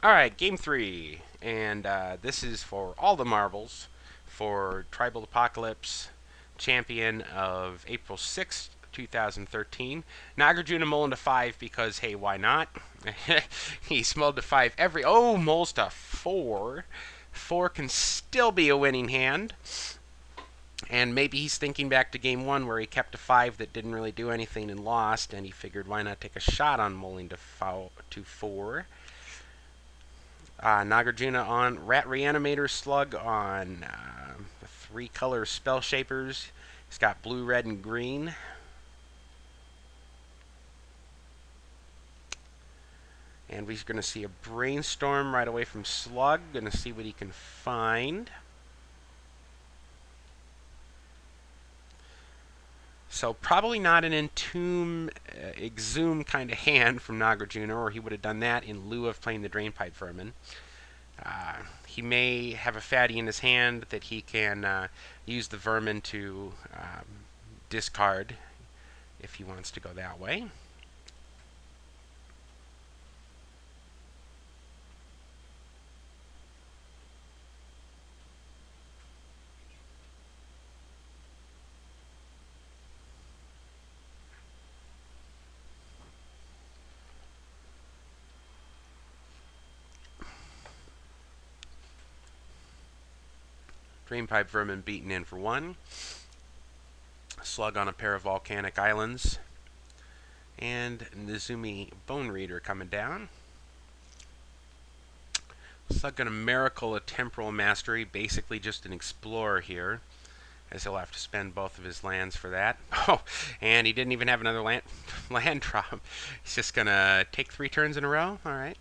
Alright, game 3. And this is for all the marbles for Tribal Apocalypse Champion of April 6th, 2013. Nagarjuna mulling to 5 because, hey, why not? He's mulled to 5 every... Oh, mulls to 4. 4 can still be a winning hand. And maybe he's thinking back to game 1 where he kept a 5 that didn't really do anything and lost, and he figured why not take a shot on mulling to 4. Nagarjuna on Reanimator Slug on 3-color Spellshapers. He's got blue, red, and green. And we're going to see a Brainstorm right away from Slug. Going to see what he can find. So probably not an Entomb, Exhume kind of hand from Nagarjuna, or he would have done that in lieu of playing the Drainpipe Vermin. He may have a fatty in his hand that he can use the Vermin to discard if he wants to go that way. Drainpipe Vermin beaten in for 1. Slug on a pair of Volcanic Islands. And Nizumi Bone Reader coming down. Slug going to Miracle a Temporal Mastery, basically just an Explorer here, as he'll have to spend both of his lands for that. Oh, and he didn't even have another land drop. He's just going to take 3 turns in a row? Alright.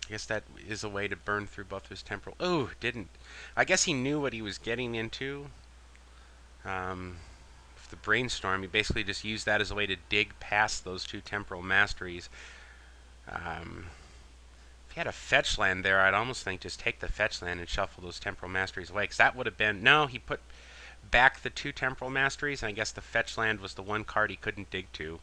I guess that is a way to burn through both of his temporal... Oh, didn't. I guess he knew what he was getting into. With the Brainstorm, he basically just used that as a way to dig past those 2 temporal masteries. If he had a fetch land there, I'd almost think just take the fetch land and shuffle those temporal masteries away, because that would have been... No, he put back the 2 temporal masteries, and I guess the fetch land was the one card he couldn't dig to.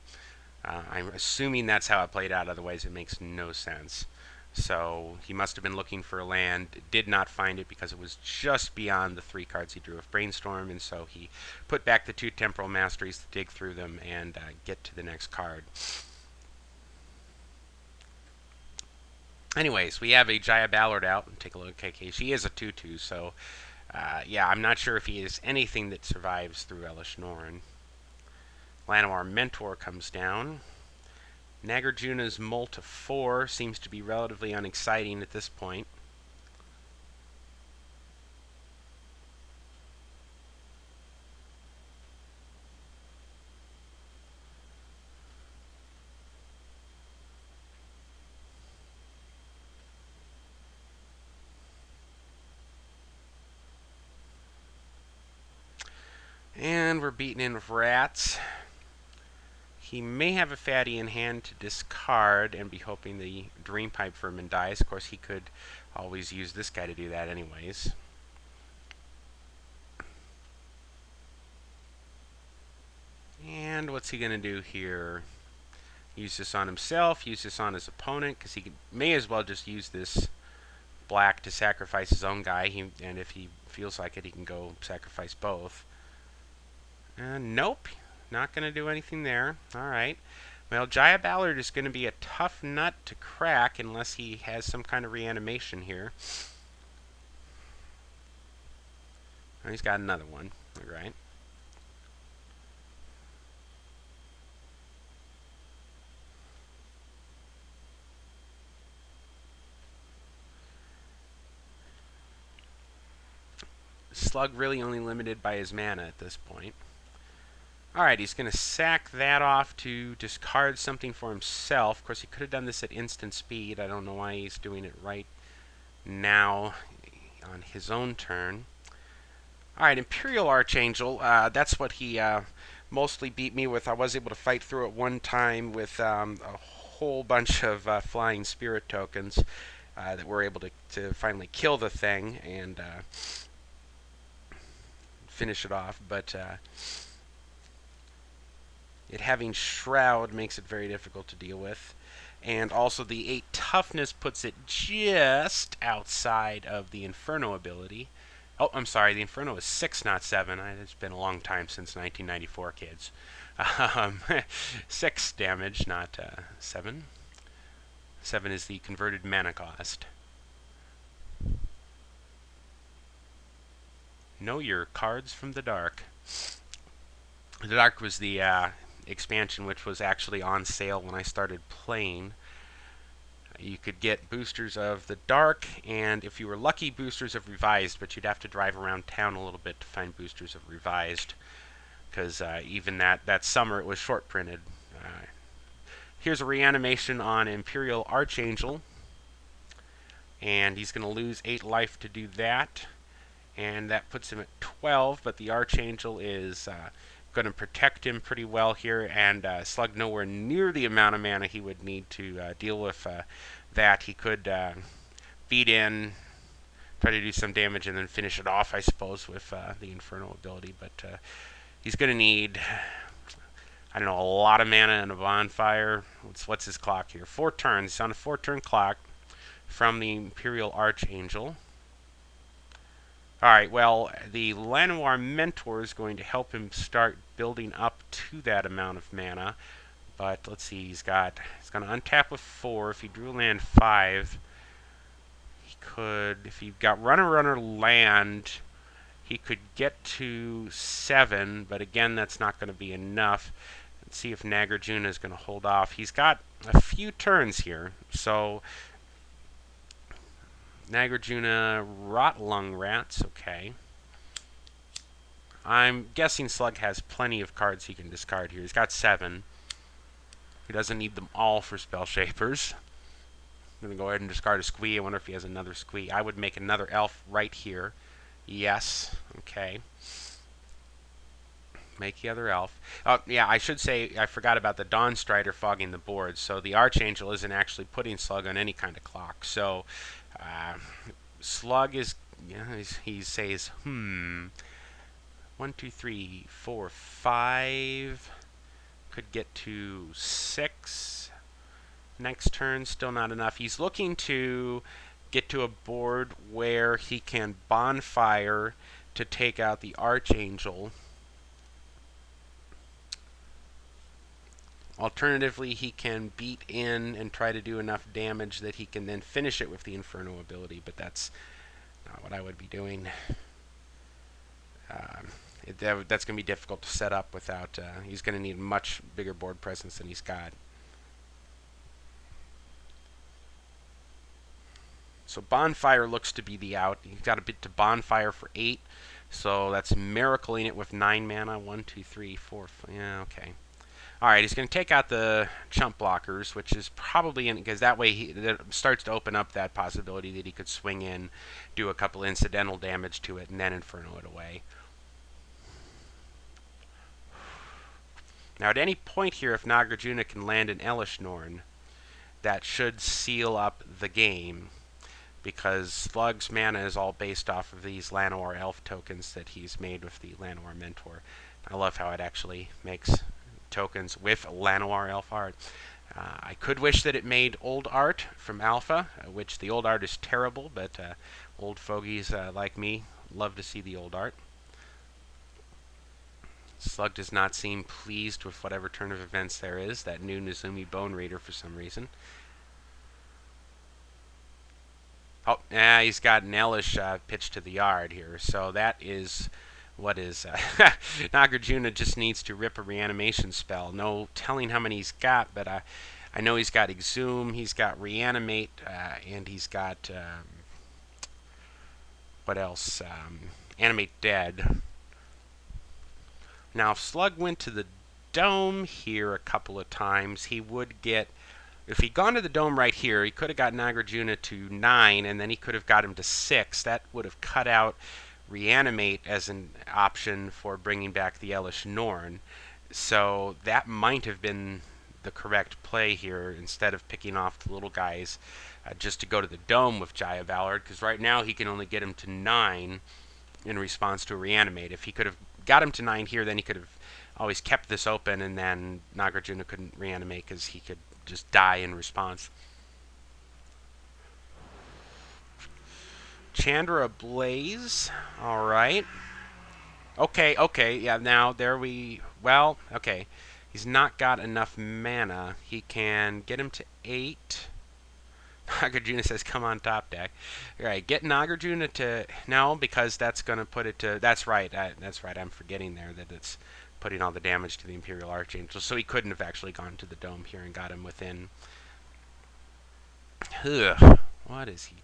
I'm assuming that's how it played out, otherwise it makes no sense. So he must have been looking for a land, did not find it because it was just beyond the 3 cards he drew of Brainstorm, and so he put back the 2 temporal masteries to dig through them and get to the next card. Anyways, we have a Jaya Ballard out. Take a look at KK. She is a 2/2, so yeah, I'm not sure if he is anything that survives through Elish Norn. Llanowar Mentor comes down. Nagarjuna's mull to 4 seems to be relatively unexciting at this point. And we're beaten in with rats. He may have a fatty in hand to discard and be hoping the Drainpipe Vermin dies. Of course, he could always use this guy to do that anyways. And what's he going to do here? Use this on himself, use this on his opponent, because he may as well just use this black to sacrifice his own guy. And if he feels like it, he can go sacrifice both. Nope. Not going to do anything there. Alright. Well, Jaya Ballard is going to be a tough nut to crack unless he has some kind of reanimation here. Oh, he's got another one. Alright. Slug really only limited by his mana at this point. Alright, he's going to sack that off to discard something for himself. Of course, he could have done this at instant speed. I don't know why he's doing it right now on his own turn. Alright, Imperial Archangel. That's what he mostly beat me with. I was able to fight through it one time with a whole bunch of flying spirit tokens that were able to finally kill the thing and finish it off. But It having Shroud makes it very difficult to deal with. And also the 8 toughness puts it just outside of the Inferno ability. Oh, I'm sorry, the Inferno is 6, not 7. It's been a long time since 1994, kids. 6 damage, not 7. 7 is the converted mana cost. Know your cards from the dark. The Dark was the expansion which was actually on sale when I started playing. You could get boosters of the Dark, and if you were lucky, boosters of Revised, but you'd have to drive around town a little bit to find boosters of Revised, because even that summer it was short printed. Here's a reanimation on Imperial Archangel, and he's going to lose 8 life to do that, and that puts him at 12, but the Archangel is going to protect him pretty well here, and Slug nowhere near the amount of mana he would need to deal with that. He could beat in, try to do some damage, and then finish it off, I suppose, with the Inferno ability, but he's going to need, I don't know, a lot of mana and a bonfire. What's his clock here? 4 turns. He's on a 4-turn clock from the Imperial Archangel. Alright, well, the Llanowar Mentor is going to help him start building up to that amount of mana. But let's see, he's going to untap with 4. If he drew land 5, he could, if he got Runner land, he could get to 7, but again, that's not going to be enough. Let's see if Nagarjuna is going to hold off. He's got a few turns here, so Nagarjuna, Rotlung Rats, okay. I'm guessing Slug has plenty of cards he can discard here. He's got 7. He doesn't need them all for Spellshapers. I'm going to go ahead and discard a Squee. I wonder if he has another Squee. I would make another Elf right here. Yes, okay. Make the other Elf. Oh, yeah, I should say I forgot about the Dawn Strider fogging the board. So the Archangel isn't actually putting Slug on any kind of clock. So Slug is, he says, 1, 2, 3, 4, 5. Could get to 6. Next turn, still not enough. He's looking to get to a board where he can bonfire to take out the Archangel. Alternatively, he can beat in and try to do enough damage that he can then finish it with the Inferno ability, but that's not what I would be doing. That's going to be difficult to set up without, he's going to need much bigger board presence than he's got. So Bonfire looks to be the out. He's got a bit to Bonfire for 8, so that's miracling it with 9 mana. 1, 2, 3, 4, 5, yeah, okay. Alright, he's going to take out the chump blockers, which is probably, because that way it starts to open up that possibility that he could swing in, do a couple incidental damage to it, and then Inferno it away. Now, at any point here, if Nagarjuna can land an Elesh Norn, that should seal up the game, because Slug's mana is all based off of these Llanowar Elf tokens that he's made with the Llanowar Mentor. I love how it actually makes tokens with Llanowar Elf art. I could wish that it made old art from Alpha, which the old art is terrible, but old fogies like me love to see the old art. Slug does not seem pleased with whatever turn of events there is. That new Nezumi Bone Reader for some reason. Oh, he's got an Elish pitched to the yard here. So that is what is... Nagarjuna just needs to rip a reanimation spell. No telling how many he's got, but I know he's got Exhume, he's got Reanimate, and he's got... what else? Animate Dead. Now, if Slug went to the Dome here a couple of times, he would get... If he'd gone to the Dome right here, he could have got Nagarjuna to 9, and then he could have got him to 6. That would have cut out Reanimate as an option for bringing back the Elesh Norn. So that might have been the correct play here, instead of picking off the little guys just to go to the Dome with Jaya Ballard, because right now he can only get him to 9 in response to a Reanimate. If he could have got him to 9 here, then he could have always kept this open, and then Nagarjuna couldn't reanimate because he could just die in response. Chandra Blaze. All right. Okay, okay. Yeah, now there we... Well, okay. He's not got enough mana. He can get him to 8. Nagarjuna says, come on top deck. All right, get Nagarjuna to... No, because that's going to put it to... That's right. That's right. I'm forgetting there that it's putting all the damage to the Imperial Archangel. So he couldn't have actually gone to the dome here and got him within... Ugh. What is he...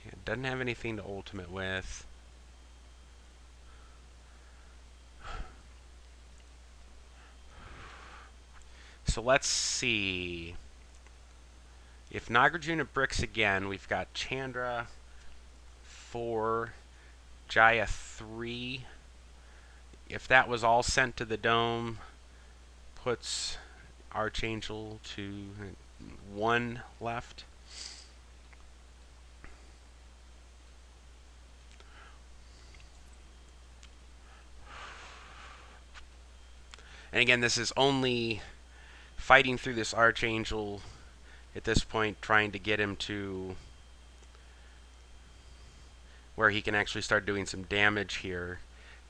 Yeah, doesn't have anything to ultimate with. So let's see. If Nagarjuna bricks again, we've got Chandra 4, Jaya 3. If that was all sent to the dome, puts Archangel to 1 left. And again, this is only fighting through this Archangel at this point, trying to get him to where he can actually start doing some damage here.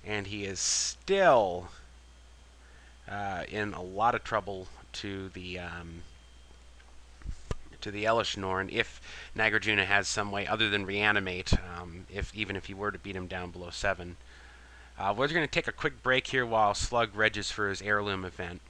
And he is still in a lot of trouble to the Elish Norn if Nagarjuna has some way other than reanimate, even if he were to beat him down below 7. We're going to take a quick break here while Slug regs for his heirloom event.